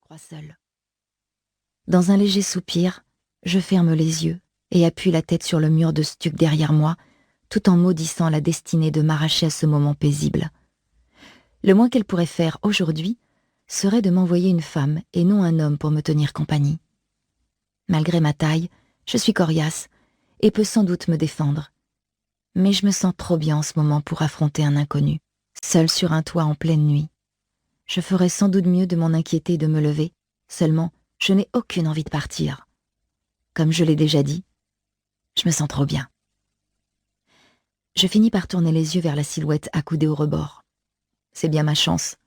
crois seule. Dans un léger soupir, je ferme les yeux et appuie la tête sur le mur de stuc derrière moi, tout en maudissant la destinée de m'arracher à ce moment paisible. Le moins qu'elle pourrait faire aujourd'hui serait de m'envoyer une femme et non un homme pour me tenir compagnie. Malgré ma taille, je suis coriace et peux sans doute me défendre. Mais je me sens trop bien en ce moment pour affronter un inconnu, seul sur un toit en pleine nuit. Je ferais sans doute mieux de m'en inquiéter et de me lever, seulement je n'ai aucune envie de partir. Comme je l'ai déjà dit, je me sens trop bien. Je finis par tourner les yeux vers la silhouette accoudée au rebord. C'est bien ma chance.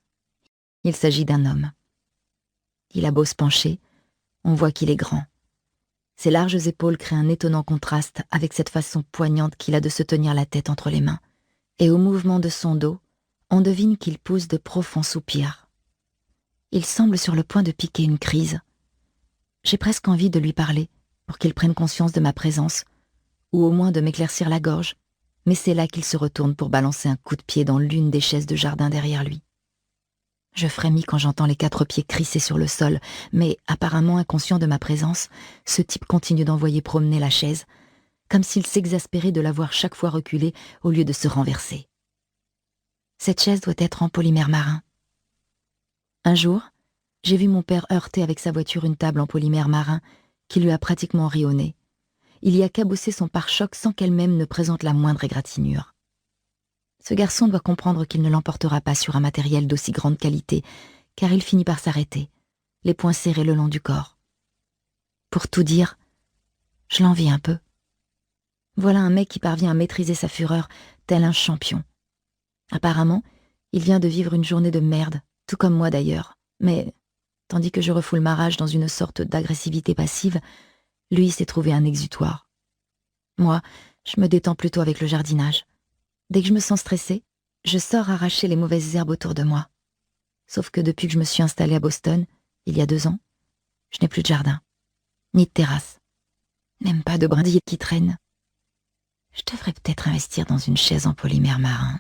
Il s'agit d'un homme. Il a beau se pencher, on voit qu'il est grand. Ses larges épaules créent un étonnant contraste avec cette façon poignante qu'il a de se tenir la tête entre les mains. Et au mouvement de son dos, on devine qu'il pousse de profonds soupirs. Il semble sur le point de piquer une crise. J'ai presque envie de lui parler pour qu'il prenne conscience de ma présence, ou au moins de m'éclaircir la gorge, mais c'est là qu'il se retourne pour balancer un coup de pied dans l'une des chaises de jardin derrière lui. Je frémis quand j'entends les 4 pieds crisser sur le sol, mais apparemment inconscient de ma présence, ce type continue d'envoyer promener la chaise, comme s'il s'exaspérait de la voir chaque fois reculer au lieu de se renverser. Cette chaise doit être en polymère marin. Un jour, j'ai vu mon père heurter avec sa voiture une table en polymère marin qui lui a pratiquement ri au nez. Il y a cabossé son pare-choc sans qu'elle-même ne présente la moindre égratignure. Ce garçon doit comprendre qu'il ne l'emportera pas sur un matériel d'aussi grande qualité, car il finit par s'arrêter, les poings serrés le long du corps. Pour tout dire, je l'envie un peu. Voilà un mec qui parvient à maîtriser sa fureur tel un champion. Apparemment, il vient de vivre une journée de merde, tout comme moi d'ailleurs, mais tandis que je refoule ma rage dans une sorte d'agressivité passive, lui s'est trouvé un exutoire. Moi, je me détends plutôt avec le jardinage. Dès que je me sens stressée, je sors arracher les mauvaises herbes autour de moi. Sauf que depuis que je me suis installée à Boston, il y a 2 ans, je n'ai plus de jardin, ni de terrasse, même pas de brindilles qui traînent. Je devrais peut-être investir dans une chaise en polymère marin.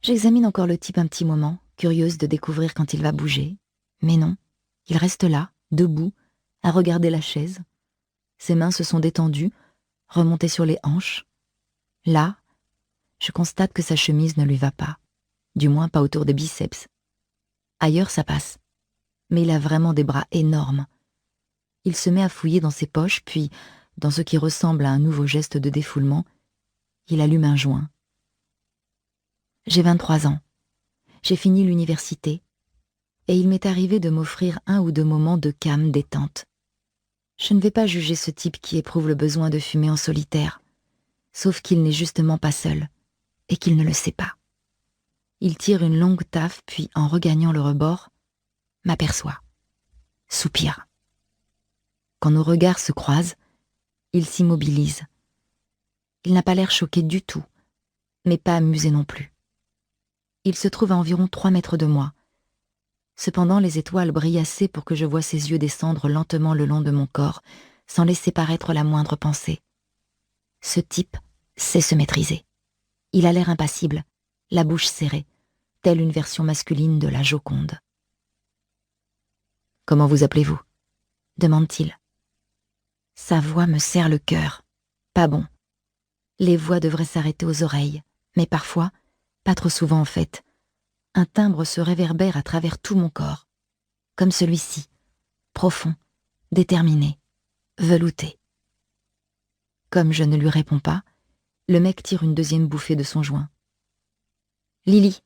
J'examine encore le type un petit moment, curieuse de découvrir quand il va bouger. Mais non, il reste là, debout, à regarder la chaise. Ses mains se sont détendues, remontées sur les hanches. Là, je constate que sa chemise ne lui va pas, du moins pas autour des biceps. Ailleurs, ça passe. Mais il a vraiment des bras énormes. Il se met à fouiller dans ses poches, puis, dans ce qui ressemble à un nouveau geste de défoulement, il allume un joint. J'ai 23 ans. J'ai fini l'université. Et il m'est arrivé de m'offrir 1 ou 2 moments de calme détente. Je ne vais pas juger ce type qui éprouve le besoin de fumer en solitaire, sauf qu'il n'est justement pas seul, et qu'il ne le sait pas. Il tire une longue taffe, puis en regagnant le rebord, m'aperçoit. Soupire. Quand nos regards se croisent, il s'immobilise. Il n'a pas l'air choqué du tout, mais pas amusé non plus. Il se trouve à environ 3 mètres de moi. Cependant, les étoiles brillent assez pour que je voie ses yeux descendre lentement le long de mon corps, sans laisser paraître la moindre pensée. Ce type sait se maîtriser. Il a l'air impassible, la bouche serrée, telle une version masculine de la Joconde. « Comment vous appelez-vous » demande-t-il. Sa voix me serre le cœur. Pas bon. Les voix devraient s'arrêter aux oreilles, mais parfois, pas trop souvent en fait, un timbre se réverbère à travers tout mon corps, comme celui-ci, profond, déterminé, velouté. Comme je ne lui réponds pas, le mec tire une 2e bouffée de son joint. « Lily !»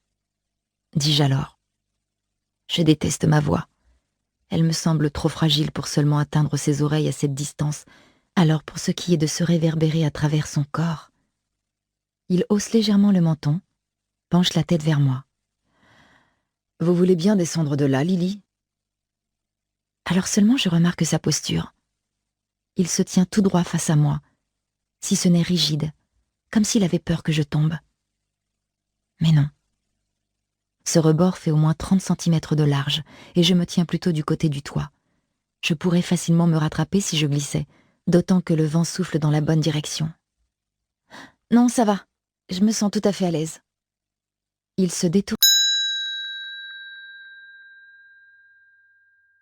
dis-je alors. Je déteste ma voix. Elle me semble trop fragile pour seulement atteindre ses oreilles à cette distance, alors pour ce qui est de se réverbérer à travers son corps. Il hausse légèrement le menton, penche la tête vers moi. « Vous voulez bien descendre de là, Lily ?» Alors seulement je remarque sa posture. Il se tient tout droit face à moi, si ce n'est rigide, comme s'il avait peur que je tombe. Mais non. Ce rebord fait au moins 30 centimètres de large, et je me tiens plutôt du côté du toit. Je pourrais facilement me rattraper si je glissais, d'autant que le vent souffle dans la bonne direction. « Non, ça va. Je me sens tout à fait à l'aise. » Il se détourne